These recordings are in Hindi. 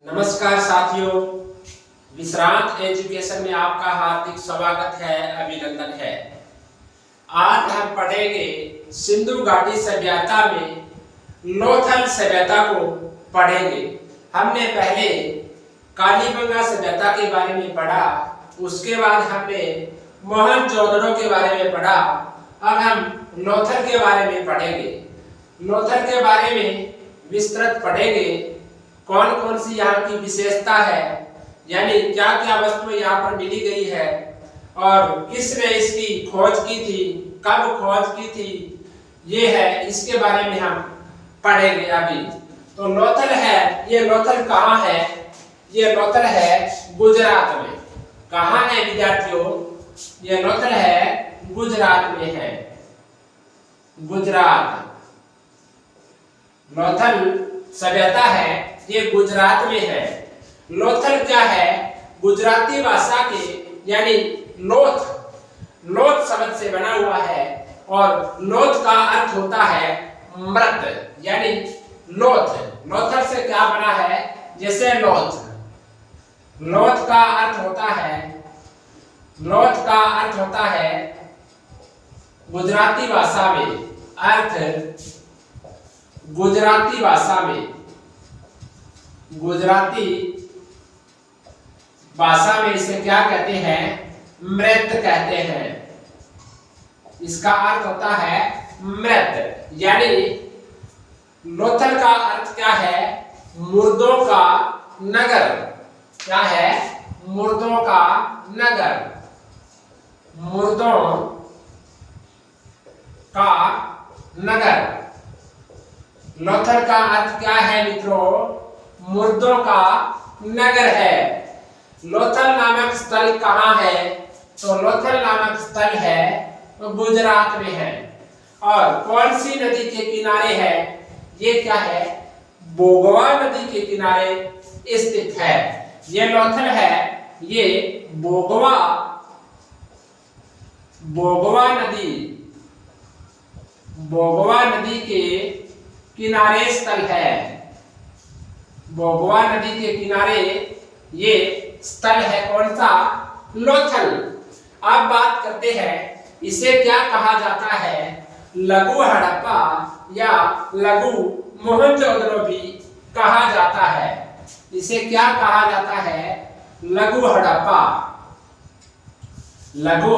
नमस्कार साथियों, विश्रांत एजुकेशन में आपका हार्दिक स्वागत है, अभिनंदन है। आज हम पढ़ेंगे सिंधु घाटी सभ्यता में लोथल सभ्यता को पढ़ेंगे। हमने पहले कालीबंगा सभ्यता के बारे में पढ़ा, उसके बाद हमने मोहनजोदड़ो के बारे में पढ़ा। अब हम लोथल के बारे में पढ़ेंगे। लोथल के बारे में विस्तृत पढ़ेंगे। कौन कौन सी यहाँ की विशेषता है, यानी क्या क्या वस्तुएं यहाँ पर मिली गई है और किसने इसकी खोज की थी, कब खोज की थी, ये है, इसके बारे में हम पढ़ेंगे अभी। तो लोथल है, ये लोथल कहाँ है? ये लोथल है गुजरात में। कहाँ है विद्यार्थियों? ये लोथल है गुजरात में है। गुजरात लोथल सभ्यता है, ये गुजरात में है। लोथल क्या है? गुजराती भाषा के यानी लोथ शब्द से बना हुआ है और लोथ का अर्थ होता है मृत, यानी लोथ। लोथल से क्या बना है? जैसे लोथ का अर्थ होता है, लोथ का अर्थ होता है गुजराती भाषा में, अर्थ गुजराती भाषा में, गुजराती भाषा में इसे क्या कहते हैं? मृत कहते हैं। इसका अर्थ होता है मृत, यानी लोथल का अर्थ क्या है? मुर्दों का नगर। क्या है? मुर्दों का नगर, मुर्दों का नगर। लोथल का अर्थ क्या है मित्रों? मुर्दों का नगर है। लोथल नामक स्थल कहाँ है? तो लोथल नामक स्थल है तो गुजरात में है। और कौन सी नदी के किनारे है? ये क्या है? बोगवा नदी के किनारे स्थित है। ये लोथल है, ये बोगवा नदी के किनारे स्थल है। बोगवा नदी के किनारे ये स्थल है। कौन सा? लोथल। अब बात करते हैं, इसे क्या कहा जाता है? लघु हड़प्पा या लघु मोहनजोदड़ो भी कहा जाता है। इसे क्या कहा जाता है? लघु हड़प्पा। लघु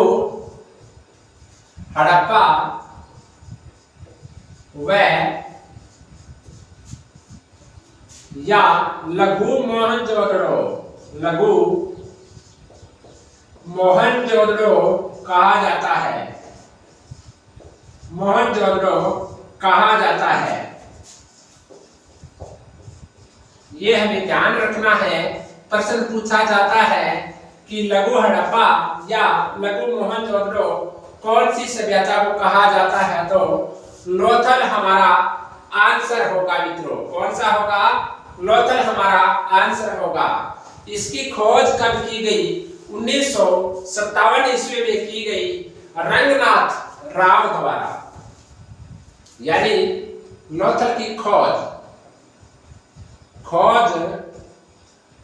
हड़प्पा व या लघु मोहनजोदड़ो, लघु मोहनजोदड़ो कहा जाता है। मोहनजोदड़ो कहा जाता है। ये हमें ध्यान रखना है। प्रश्न पूछा जाता है कि लघु हड़प्पा या लघु मोहनजोदड़ो कौन सी सभ्यता को कहा जाता है? तो लोथल हमारा आंसर होगा मित्रों। कौन सा होगा? लोथल हमारा आंसर होगा। इसकी खोज कब की गई? 1957 ईस्वी में की गई रंगनाथ राव द्वारा। यानी लोथल की खोज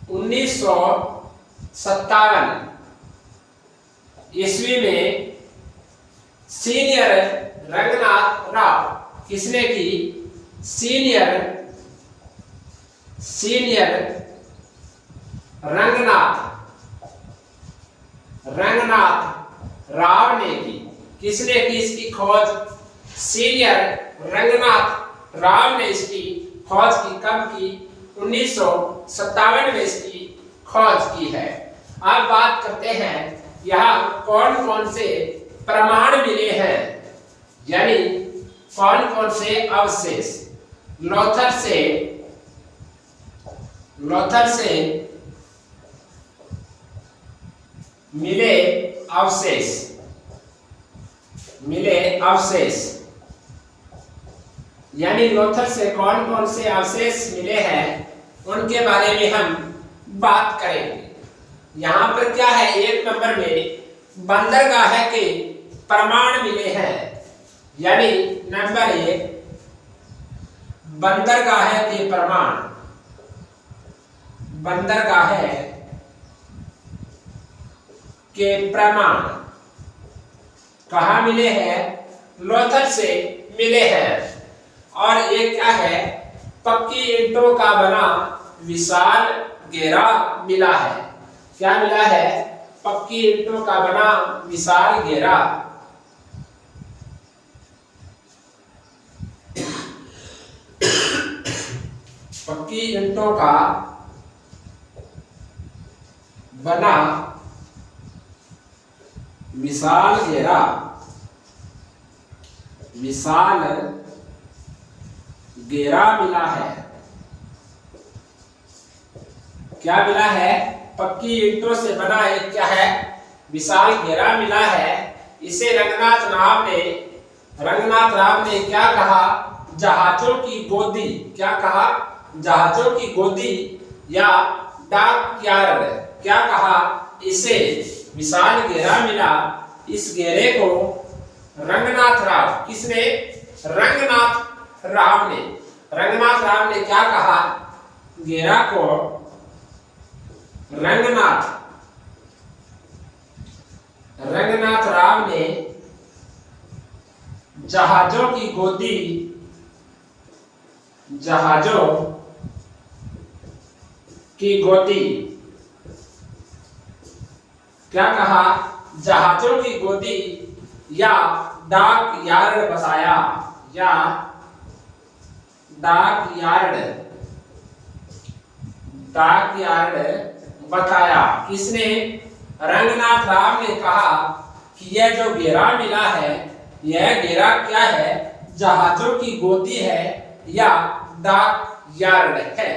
1957 ईस्वी में सीनियर रंगनाथ राव, किसने की? सीनियर रंगनाथ राव ने की। किसने की इसकी खोज? सीनियर रंगनाथ राव ने इसकी खोज की। कब की? 1957 में इसकी खोज की है। अब बात करते हैं यहाँ कौन कौन से प्रमाण मिले हैं, यानी कौन कौन से अवशेष लोथल से मिले अवशेष, यानी लोथल से कौन कौन से अवशेष मिले हैं उनके बारे में हम बात करेंगे। यहाँ पर क्या है? एक नंबर में बंदरगाह के प्रमाण मिले हैं, यानी नंबर 1 बंदरगाह के प्रमाण। बंदरगाहें के प्रमाण कहाँ मिले हैं? लोथल से मिले हैं। और ये क्या है? पक्की ईंटों का बना विशाल घेरा मिला है। क्या मिला है? पक्की ईंटों का बना विशाल घेरा। पक्की ईंटों का बना विशाल घेरा, विशाल घेरा मिला है। क्या मिला है? पक्की ईंटों से बना एक क्या है? विशाल घेरा मिला है। इसे रंगनाथ राव ने क्या कहा? जहाजों की गोदी। क्या कहा? जहाजों की गोदी या डाक यार्ड। क्या कहा? इसे विशाल घेरा मिला। इस घेरे को रंगनाथ राव, किसने? रंगनाथ राव ने। रंगनाथ राव ने क्या कहा? घेरा को रंगनाथ राव ने जहाजों की गोदी, जहाजों की गोदी। क्या कहा? जहाजों की गोदी या डाक यार्ड बताया, या डाक यार्ड बताया। किसने? रंगनाथ राव ने कहा कि यह जो घेरा मिला है, यह घेरा क्या है? जहाजों की गोदी है या डाक यार्ड है।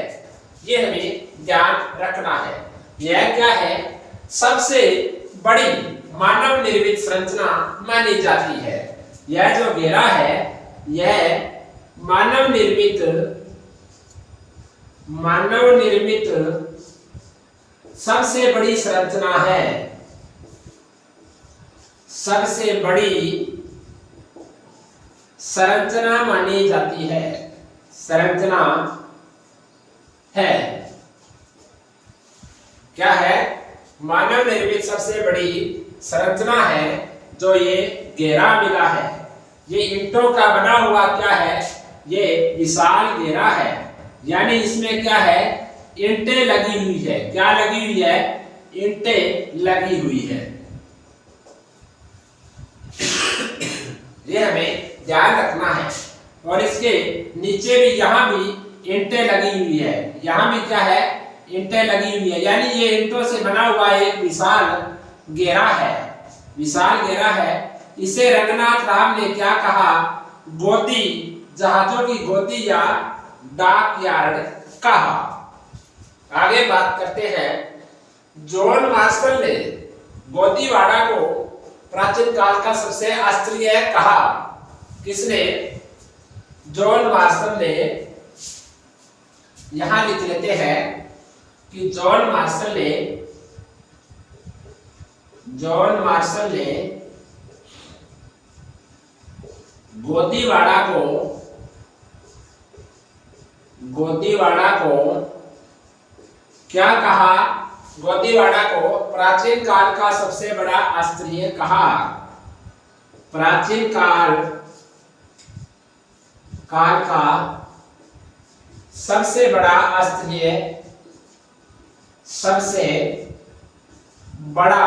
ये हमें ध्यान रखना है। यह क्या है? सबसे बड़ी मानव निर्मित संरचना मानी जाती है। यह जो घेरा है, यह मानव निर्मित सबसे बड़ी संरचना है। सबसे बड़ी संरचना मानी जाती है। संरचना है। क्या है? मानव निर्मित सबसे बड़ी संरचना है जो ये घेरा मिला है। ये ईंटों का बना हुआ क्या है? ये विशाल घेरा है। यानी इसमें क्या है? ईंटें लगी हुई है। क्या लगी हुई है? ईंटें लगी हुई है। ये हमें ध्यान रखना है। और इसके नीचे भी, यहां भी ईंटें लगी हुई है। यहां भी क्या है? ईंटें लगी हुई है। यानी ये ईंटों से बना हुआ एक विशाल घेरा है। विशाल घेरा है। इसे रंगनाथ राव ने क्या कहा? गोदी, जहाजों की गोदी या डाक यार्ड कहा। आगे बात करते हैं। जॉन मार्शल ने गोदीवाड़ा को प्राचीन काल का सबसे आश्चर्य कहा। किसने? जॉन मार्शल ने। यहां लिख लेते हैं कि जॉन मार्शल ने गोदीवाड़ा को क्या कहा? गोदीवाड़ा को प्राचीन काल का सबसे बड़ा आश्चर्य कहा। प्राचीन काल का सबसे बड़ा आश्चर्य, सबसे बड़ा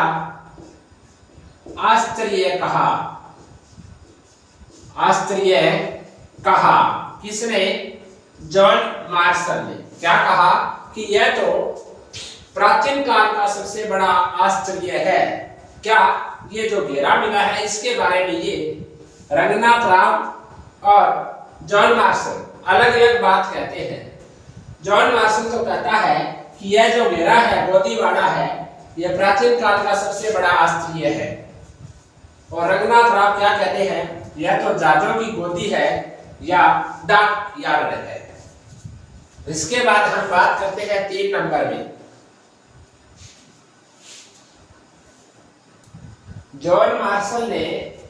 आश्चर्य कहा। आश्चर्य कहा। किसने? जॉन मार्शल ने। क्या कहा? कि यह तो प्राचीन काल का सबसे बड़ा आश्चर्य है। क्या? ये जो घेरा मिला है, इसके बारे में ये रंगनाथ राव और जॉन मार्शल अलग अलग बात कहते हैं। जॉन मार्शल तो कहता है कि यह जो घेरा है, गोदीवाड़ा है, यह प्राचीन काल का सबसे बड़ा आश्चर्य है। और रंगनाथ राव क्या कहते हैं? यह तो जहाजों की गोदी है या डाक यार्ड है। इसके बाद हम बात करते हैं 3 नंबर में। जॉन मार्शल ने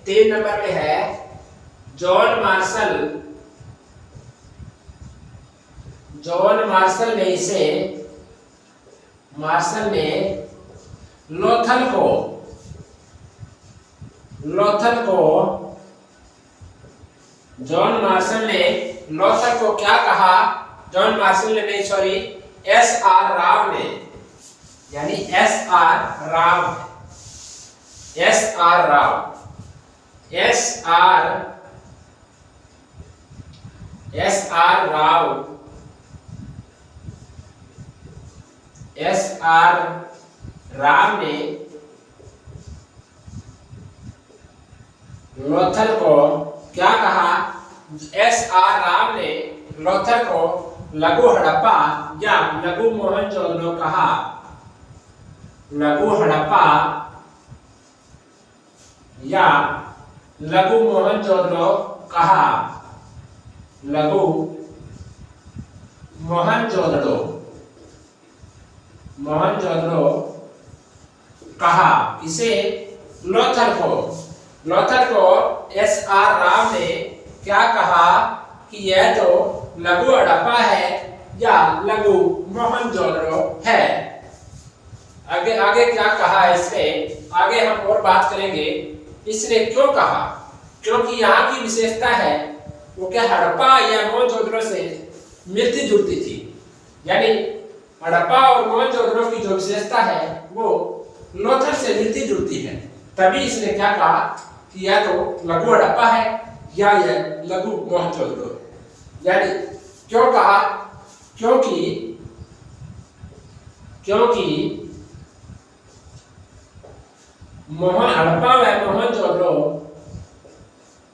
3 नंबर में है। जॉन मार्शल ने इसे मार्शल ने लोथल को जॉन मार्शल ने लोथल को क्या कहा? जॉन मार्शल ने नहीं, सॉरी, एस.आर. राव ने, यानी एस.आर. राव ने लोथल को क्या कहा? एस.आर. राव ने लोथल को लघु हड़प्पा या लघु मोहनजोदड़ो कहा। लघु हड़प्पा या लघु मोहनजोदड़ो कहा। लघु मोहनजोदड़ो कहा। इसे लोथल को एस.आर. राव ने क्या कहा कि यह तो लघु हड़प्पा है या लघु मोहनजोदड़ो है। आगे क्या कहा है इसने, आगे हम और बात करेंगे। इसने क्यों कहा? क्योंकि यहाँ की विशेषता है वो क्या हड़प्पा या मोहनजोदड़ो से मिलती जुलती थी, यानी हड़प्पा और मोहनजोदड़ो की जो विशेषता है वो लोथल से मिलती जुलती है। तभी इसने क्या कहा कि यह तो लघु हड़प्पा है या यह लघु मोहनजोदड़ो। यानी क्यों कहा? क्योंकि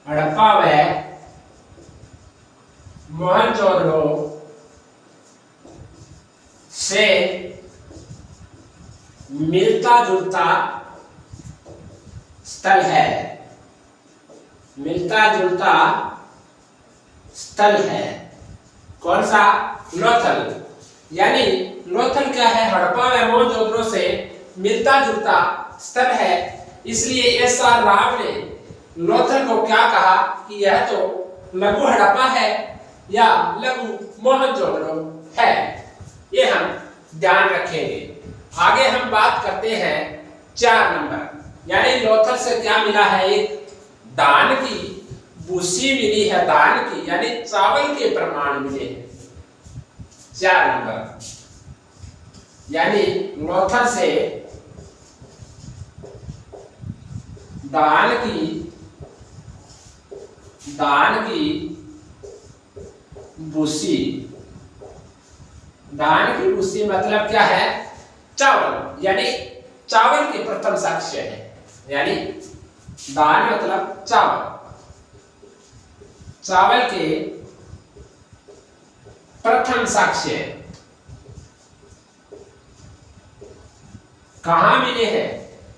हड़प्पा व मोहनजोदड़ो से मिलता जुलता स्थल है। कौन सा? लोथल। यानी लोथल क्या है? हड़प्पा व मोहनजोदड़ो से मिलता जुलता स्थल है। इसलिए एस.आर. राव ने लोथल को क्या कहा कि यह तो लघु हड़प्पा है या लघु मोहनजोदड़ो है। ये हम ध्यान रखेंगे। आगे हम बात करते हैं 4 नंबर, यानी लोथल से क्या मिला है? एक धान की भूसी मिली है, धान की यानी चावल के प्रमाण मिले हैं। 4 नंबर, यानी लोथल से धान की भूसी मतलब क्या है? चावल, यानी चावल के प्रथम साक्ष्य है। यानी धान मतलब चावल के प्रथम साक्ष्य कहाँ मिले हैं?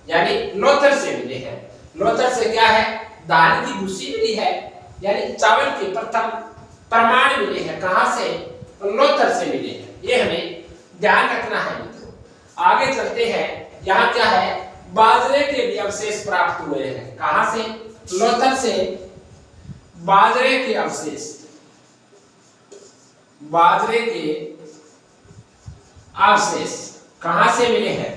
यानी लोथल से मिले हैं। लोथल से क्या है? धान की भूसी मिली है, यानी चावल के प्रथम प्रमाण मिले हैं। कहां से? लोथल से मिले हैं। ये हमें ध्यान रखना है मित्रों। आगे चलते हैं। यहाँ क्या है? बाजरे के भी अवशेष प्राप्त हुए हैं। कहां से? लोथल से बाजरे के अवशेष कहां से मिले हैं?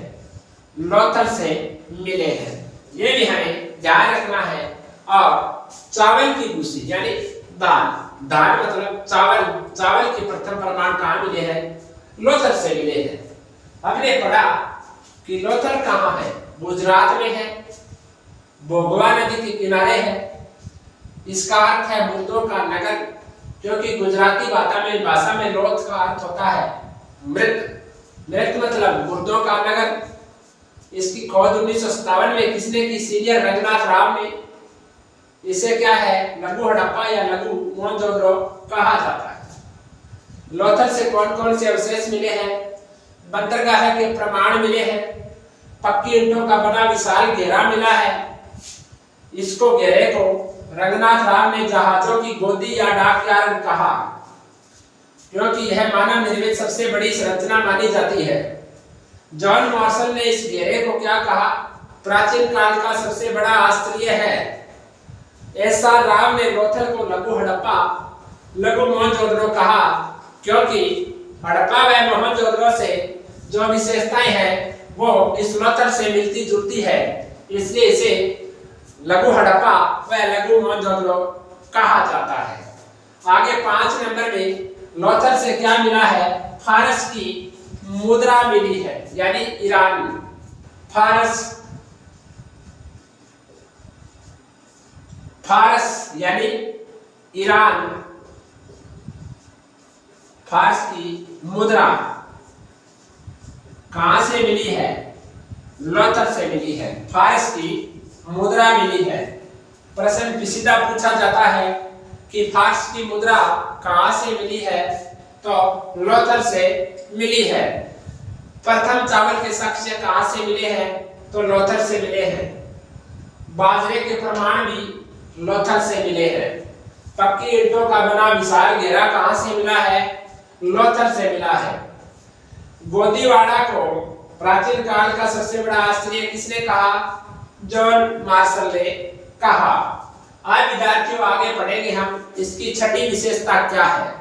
लोथल से मिले हैं। ये भी हमें ध्यान रखना है। और चावल की भूसी यानी दाल मतलब चावल के प्रथम प्रमाण कहाँ मिले हैं? लोथल से मिले हैं। हमने पढ़ा कि लोथल कहाँ है? गुजरात में है, भोगवा नदी के किनारे है। इसका अर्थ है मुर्दों का नगर, क्योंकि गुजराती भाषा में लोथ का अर्थ होता है मृत मतलब मुर्दों का नगर। इसकी खोज 1957 में किसने की? सीनियर रंगनाथ राव ने। इसे क्या है? लघु हड़प्पा या लघु मोहनजोदड़ो कहा जाता है। लोथल से कौन कौन से अवशेष मिले हैं? बंदरगाह के प्रमाण मिले हैं। पक्की ईंटों का बना विशाल घेरा मिला है। इसको घेरे को रंगनाथ राव ने जहाजों की गोदी या डाकयार्ड कहा, क्योंकि यह मानव निर्मित सबसे बड़ी संरचना मानी जाती है। जॉन मार्शल ने इस घेरे को क्या कहा? प्राचीन काल का सबसे बड़ा आश्चर्य है। एस.आर. राव ने लोथल को लघु हड़प्पा लघु मोहनजोदड़ो कहा, क्योंकि हड़प्पा व मोहनजोदड़ो से जो विशेषताएं हैं वो इस लोथल से मिलती जुलती है, इसलिए इसे लघु हड़प्पा व लघु मोहनजोदड़ो कहा जाता है। आगे 5 नंबर में लोथल से क्या मिला है? फारस की मुद्रा मिली है, यानी ईरान। फारस यानी ईरान, फारस की मुद्रा कहां से मिली है? लोथल से मिली है। फारस की मुद्रा मिली है। प्रश्न सीधा पूछा जाता है कि फारस की मुद्रा कहां से मिली है, तो लोथल से मिली है। प्रथम चावल के साक्ष्य कहां से मिले हैं, तो लोथल से मिले हैं। बाजरे के प्रमाण भी लोथल से मिले हैं। पक्की ईंटों का बना विशाल घेरा कहां से मिला है? लोथल से मिला है। गोदीवाड़ा को प्राचीन काल का सबसे बड़ा आश्चर्य किसने कहा? जॉन मार्शल ने कहा। आज विद्यार्थियों आगे पढ़ेंगे हम इसकी छठी विशेषता क्या है।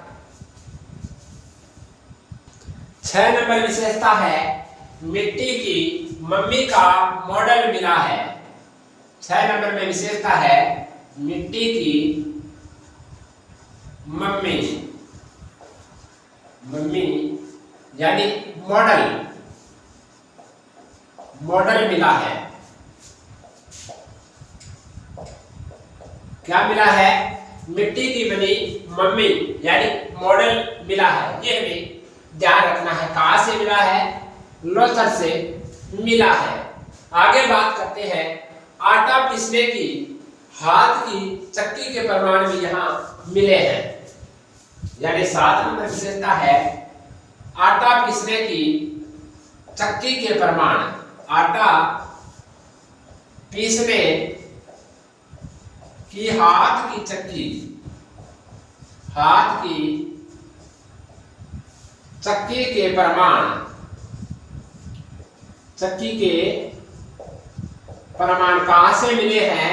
6 नंबर विशेषता है मिट्टी की मम्मी का मॉडल मिला है। 6 नंबर में विशेषता है मिट्टी की मम्मी यानी मॉडल मिला है। क्या मिला है? मिट्टी की बनी मम्मी यानी मॉडल मिला है। ये हमें ध्यान रखना है। कहां से मिला है? लोथल से मिला है। आगे बात करते हैं आटा पीसने की हाथ की चक्की के प्रमाण भी यहाँ मिले हैं, यानी 7 नंबर विशेषता है आटा पीसने की चक्की के प्रमाण। आटा पीसने की हाथ की चक्की के प्रमाण कहां से मिले हैं?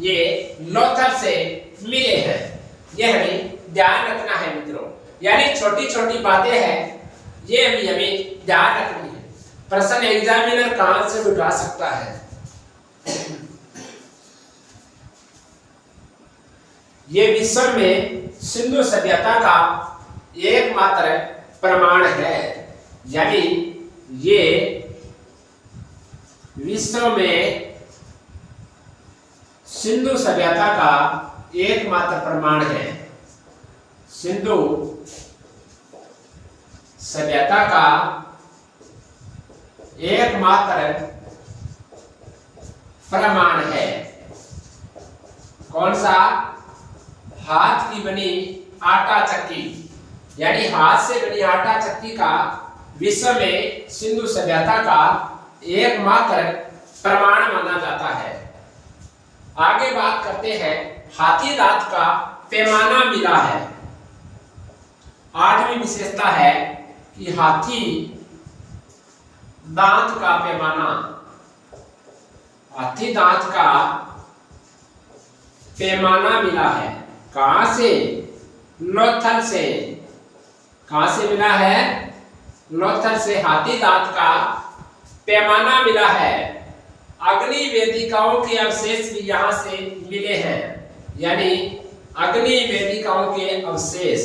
ये लोथल से मिले हैं। ये हमें ध्यान रखना है मित्रों, यानी छोटी छोटी बातें हैं, ये भी हमें ध्यान रखनी है। प्रश्न एग्जामिनर कहां से उठा सकता है? ये विश्व में सिंधु सभ्यता का एकमात्र प्रमाण है, यानी ये विश्व में सिंधु सभ्यता का एकमात्र प्रमाण है। सिंधु सभ्यता का एकमात्र प्रमाण है। कौन सा? हाथ की बनी आटा चक्की, यानी हाथ से बनी आटा चक्की का विश्व में सिंधु सभ्यता का एकमात्र प्रमाण माना जाता है। आगे बात करते हैं हाथी दांत का पैमाना मिला है। 8वीं विशेषता है कि हाथी दांत का पैमाना, हाथी दांत का पैमाना मिला है। कहां से? लोथल से। कहां से मिला है? लोथल से हाथी दांत का पैमाना मिला है। अग्नि वेदिकाओं के अवशेष भी यहां से मिले हैं, यानी अग्नि वेदिकाओं के अवशेष,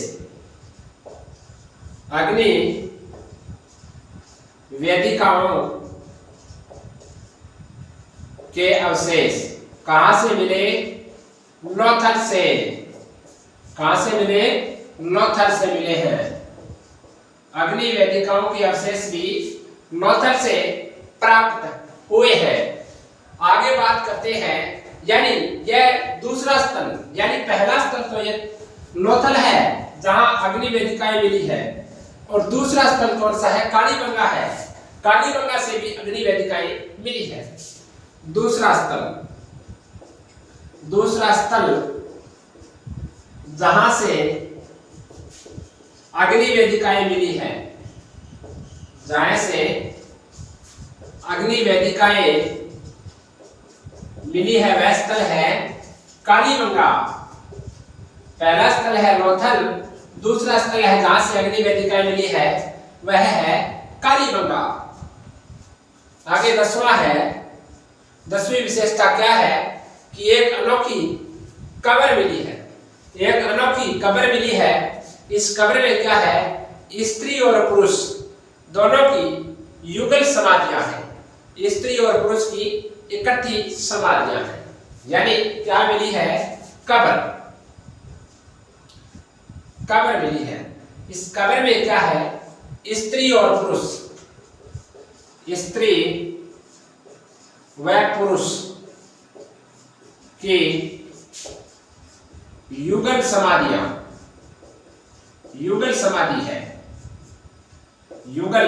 अग्नि वेदिकाओं के अवशेष कहां से मिले? लोथल से। कहां से मिले? लोथल से मिले हैं। अग्नि वेदिकाओं के अवशेष भी लोथल से प्राप्त हुए हैं। आगे बात करते हैं, यानी यह दूसरा स्थल, यानी पहला स्थल तो यह लोथल है जहां अग्नि वेदिकाएं मिली है, और दूसरा स्थल कौन सा है? कालीबंगा है। कालीबंगा से भी अग्नि वेदिकाएं मिली है। दूसरा स्थल जहां से अग्नि वेदिकाएं मिली है, जहां से अग्नि वेदिकाएं मिली है वह स्थल है कालीबंगा। पहला स्थल है लोथल, दूसरा स्थल है जहां से अग्नि वेदिकाएं मिली है वह है कालीबंगा। आगे 10वां है, 10वीं विशेषता क्या है कि एक अनोखी कब्र मिली है। एक अनोखी कब्र मिली है। इस कब्र में क्या है, स्त्री और पुरुष दोनों की युगल समाधियां हैं। स्त्री और पुरुष की इकट्ठी समाधियां हैं, यानी क्या मिली है, कब्र। कब्र मिली है। इस कब्र में क्या है, स्त्री और पुरुष, स्त्री व पुरुष की युगल समाधियां, युगल समाधि है। युगल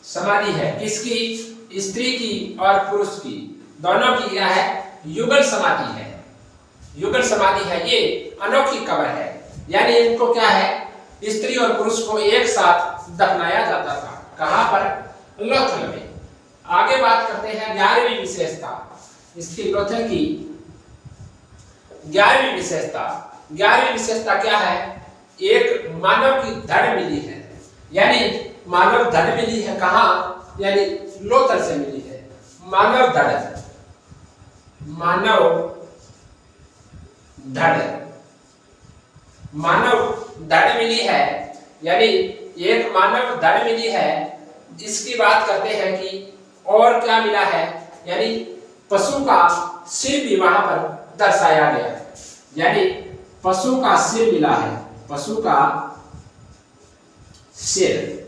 समाधि है किसकी, स्त्री की और पुरुष की, दोनों की क्या है, युगल समाधि है। युगल समाधि है, ये अनोखी कब्र है। यानी इनको क्या है, स्त्री और पुरुष को एक साथ दफनाया जाता था। कहां पर, लोथल में। आगे बात करते हैं 11वीं विशेषता, इसकी लोथल की 11वीं विशेषता। 11वीं विशेषता क्या है, एक मानव की धड़ मिली है। यानी मानव धड़ मिली है, कहां, यानी लोथल से मिली है। मानव धड़, मानव धड़, मानव धड़ मिली है। यानी एक मानव धड़ मिली है। इसकी बात करते हैं कि और क्या मिला है, यानी पशु का सिर भी वहां पर दर्शाया गया है। यानी पशु का सिर मिला है, पशु का सिर।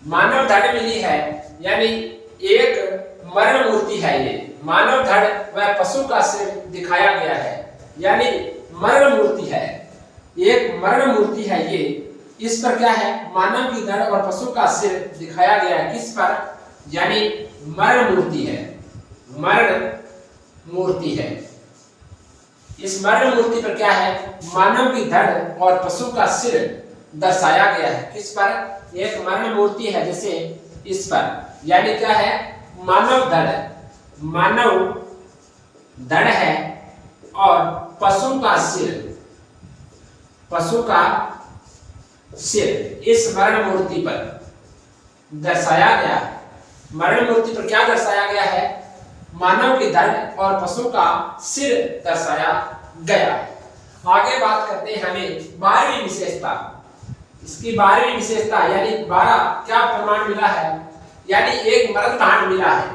मानव धड़ मिली है, यानी एक मरण मूर्ति है। ये मानव धड़ व पशु का सिर दिखाया गया है, यानी मरण मूर्ति है। एक मरण मूर्ति है ये। इस पर क्या है, मानव की धड़ और पशु का सिर दिखाया गया है। किस पर, यानी मरण मूर्ति है। मरण मूर्ति है। इस मरण मूर्ति पर क्या है, मानव की धड़ और पशु का सिर दर्शाया गया है। किस पर, एक मरण मूर्ति है जैसे इस पर। यानी क्या है, मानव धड़, मानव धड़ है और पशु का सिर, पशु का सिर इस मरण मूर्ति पर दर्शाया गया है। मरण मूर्ति पर क्या दर्शाया गया है, मानव की धड़ और पशु का सिर दर्शाया गया है। आगे बात करते हैं हमें 12वीं विशेषता। इसकी 12वीं विशेषता यानी 12 क्या प्रमाण मिला है, यानी एक मर्द भांड मिला है।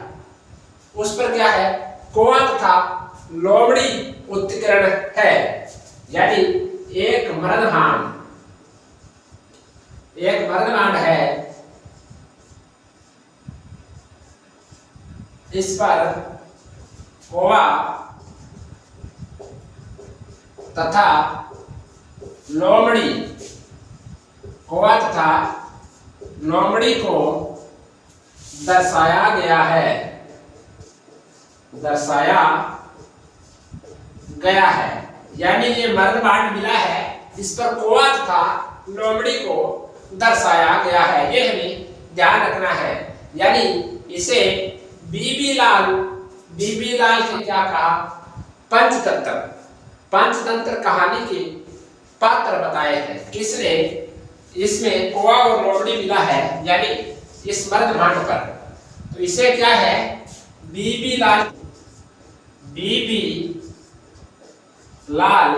उस पर क्या है, कोआ तथा लोमड़ी उत्कीर्ण है। यानी एक मर्द भांड, एक मर्द भांड है। इस पर कोआ तथा लोमड़ी, कोआ तथा लोमड़ी को दर्शाया गया है, दर्शाया गया है। यानी ये मर्द भांड मिला है, इस पर कोआ तथा लोमड़ी को दर्शाया गया है। ये हमें ध्यान रखना है। यानी इसे बीबी लाल ने क्या कहा, पंचतंत्र, पंचतंत्र कहानी के पात्र बताए हैं। किसने, इसमें कोआ और लोमड़ी मिला है, यानी इस मर्द भांड पर। तो इसे क्या है, बीबी लाल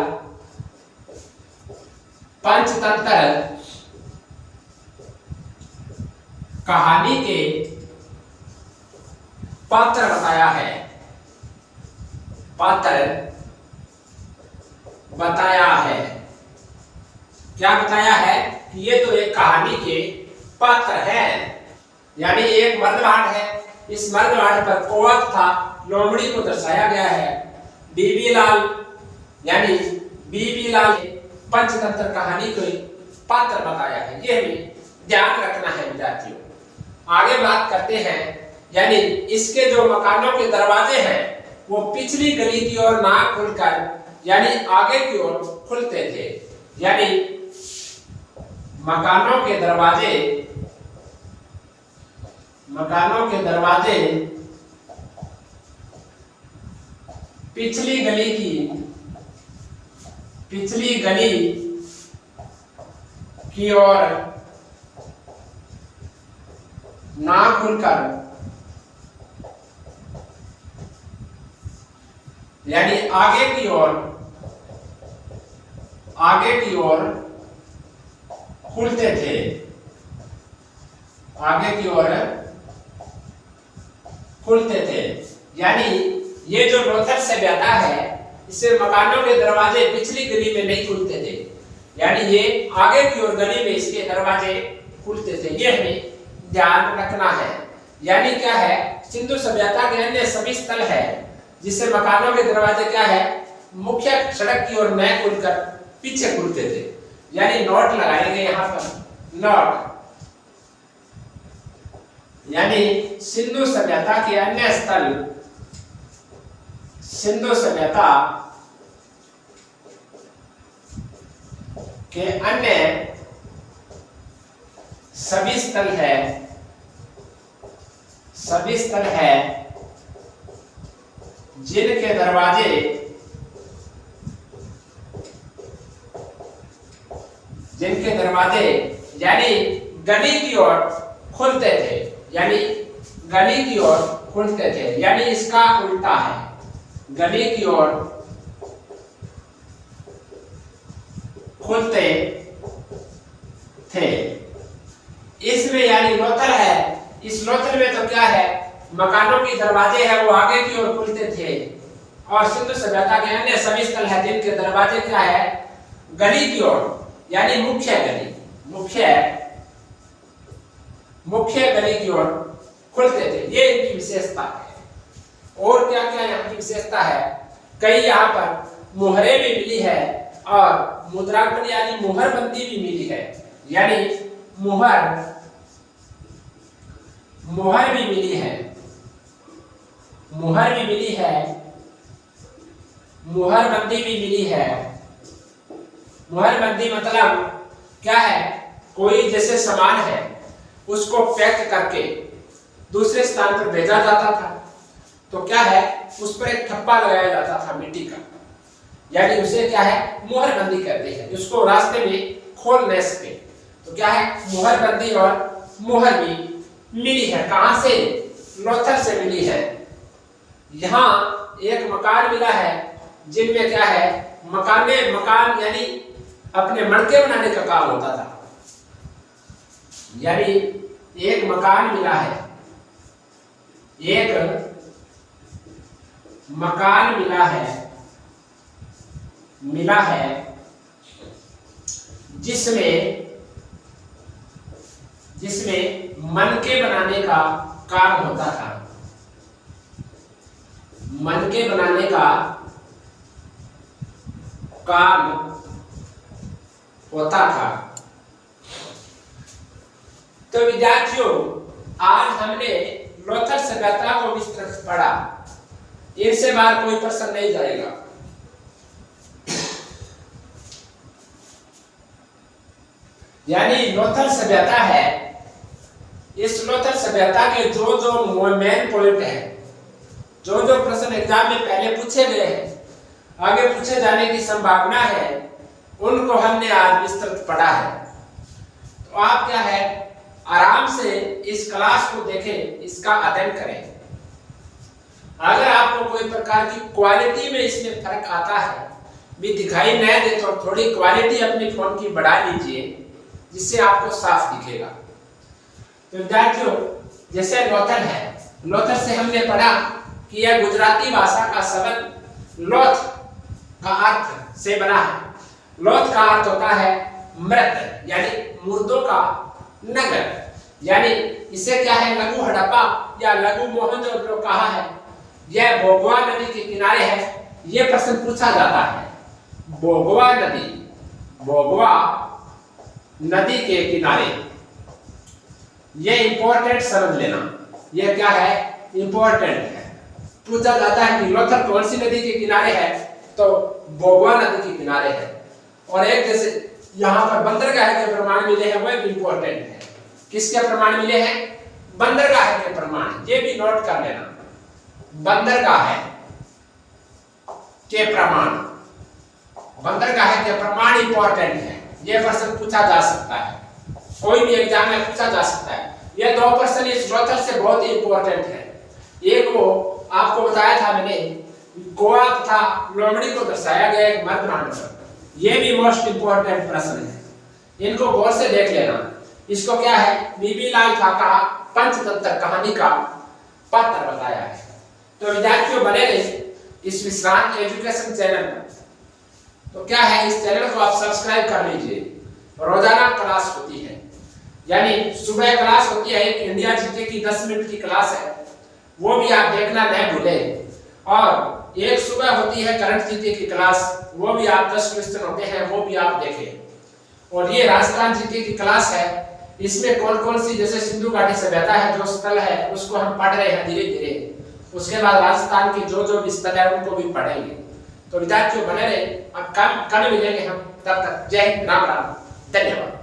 पंचतंत्र कहानी के पात्र बताया है, पात्र बताया है। क्या बताया है कि ये तो एक कहानी के पात्र है। यानी एक मर्द भांड है, इस मर्द भांड पर कोआ तथा लोमड़ी को दर्शाया गया है। बीबी लाल यानी बीबी लाल पंचतंत्र कहानी को पात्र बताया है। ये हमें ध्यान रखना है विद्यार्थियों। आगे बात करते हैं, यानी इसके जो मकानों के दरवाजे हैं वो पिछली गली की ओर ना खुलकर यानी आगे की ओर खुलते थे। यानी मकानों के दरवाजे पिछली गली की ओर ना खुलकर, यानी आगे की ओर खुलते थे, आगे की ओर खुलते थे। यानी ये जो लोथल सभ्यता है, इससे मकानों के दरवाजे पिछली गली में नहीं खुलते थे, यानी ये आगे की ओर गली में इसके दरवाजे खुलते थे। ये हमें ध्यान रखना है। यानी क्या है, सिंधु सभ्यता के अन्य सभी स्थल है जिससे मकानों के दरवाजे क्या है, मुख्य सड़क की ओर न खुलकर पीछे खुलते थे। यानी नोट लगाएंगे यहाँ पर, नोट, यानी सिंधु सभ्यता के अन्य स्थल, सिंधु सभ्यता के अन्य सभी स्थल है, सभी स्थल है जिनके दरवाजे यानी गली की ओर खुलते थे, यानी गली की ओर खुलते थे। यानी इसका उल्टा है, गली की ओर खुलते थे। इसमें यानी लोथल है, इस लोथल में तो क्या है, मकानों के दरवाजे है वो आगे की ओर खुलते थे, और सिंधु सभ्यता के अन्य सभी स्थल है जिनके दरवाजे क्या है, गली की ओर, यानी मुख्य गली, मुख्य गली की ओर खुलते थे। ये इनकी विशेषता है। और क्या क्या यहाँ की विशेषता है, कई यहाँ पर मुहरें भी मिली है और मुद्रांकन यानी मुहरबंदी भी मिली है, यानी मुहर भी मिली है, मुहरबंदी भी मिली है। मुहरबंदी मतलब क्या है, कोई जैसे सामान है उसको पैक करके दूसरे स्थान पर भेजा जाता था, तो क्या है, उस पर एक ठप्पा लगाया जाता था मिट्टी का, यानी उसे क्या है, मुहरबंदी कहते हैं। उसको रास्ते में खोल नहीं सके, तो क्या है, मुहरबंदी और मुहर भी मिली है। कहां से, लोथल से मिली है। यहाँ एक मकान मिला है जिनमें क्या है, मकान यानी अपने मड़के बनाने का काम होता था, यानी एक मकान मिला है, एक मकान मिला है जिसमें मनके बनाने का काम होता था, मनके बनाने का काम होता था। तो विद्यार्थियों, आज हमने लोथल सभ्यता को विस्तृत पढ़ा। इनसे बाहर कोई प्रश्न नहीं जाएगा। यानी लोथल सभ्यता है, इस लोथल सभ्यता के जो मेन पॉइंट है, जो प्रश्न एग्जाम में पहले पूछे गए हैं, आगे पूछे जाने की संभावना है, उनको हमने आज विस्तृत पढ़ा है। तो आप क्या है, आराम से इस क्लास को देखें, इसका अध्ययन करें। अगर आपको कोई प्रकार की क्वालिटी में इसमें फर्क आता है, भी दिखाई न दे, तो थोड़ी क्वालिटी अपनी फोन की बढ़ा लीजिए, जिससे आपको साफ दिखेगा। तो विद्यार्थियों, जैसे लोथल है, लोथल से हमने पढ़ा कि यह गुजराती भाषा का शब्द लोथ का अर्थ से बना है। लोथ का अर्थ होता है मृत, यानी मुर्दों का नगर, यानी इसे क्या है, लघु हड़प्पा या लघु मोहनजोदड़ो कहा है। यह भोगवा नदी के किनारे है। यह प्रश्न पूछा जाता है, भोगवा नदी के किनारे। यह इंपॉर्टेंट समझ लेना, यह क्या है, इंपॉर्टेंट है। पूछा जाता है कि लोथल कौन सी नदी के किनारे है, तो भोगवा नदी के किनारे है। और एक जैसे यहाँ पर बंदरगाह के प्रमाण मिले हैं, वह भी इंपॉर्टेंट है। किसके प्रमाण मिले हैं, बंदरगाह के प्रमाण, ये भी नोट कर लेना, बंदरगाह के प्रमाण इंपॉर्टेंट है। यह प्रश्न पूछा जा सकता है, कोई भी एग्जाम में पूछा जा सकता है। ये दो प्रश्न इस श्रोत्र से बहुत ही इंपॉर्टेंट है। एक वो आपको बताया था मैंने, गोवा तथा लोमड़ी को दर्शाया गया एक मर्द नाटक, ये भी मोस्ट इंपॉर्टेंट प्रश्न है, इनको गौर से देख लेना। इसको क्या है, बीबी लाल ठाका पंचतंत्र कहानी का पात्र बताया है। तो विद्यार्थियों बने रहे इस विश्रांत एजुकेशन चैनल पर। तो क्या है, इस चैनल को आप सब्सक्राइब कर लीजिए। रोजाना क्लास होती है, यानी सुबह क्लास होती है, एक इंडिया जीके की 10 मिनट की क्लास है, वो भी आप देखना नहीं भूलें। और एक सुबह होती है करंट जीके की क्लास, वो भी आप 10 क्वेश्चन होते हैं, वो भी आप देखें। और ये राजस्थान जीके की क्लास है, इसमें कौन कौन सी, जैसे सिंधु घाटी सभ्यता है जो स्थल है उसको हम पढ़ रहे हैं धीरे धीरे, उसके बाद राजस्थान के जो भी स्थल है उनको भी पढ़ेंगे। तो विद्यार्थियों बने रहे, अब कल मिलेंगे हम, तब तक जय हिंद, राम राम, धन्यवाद।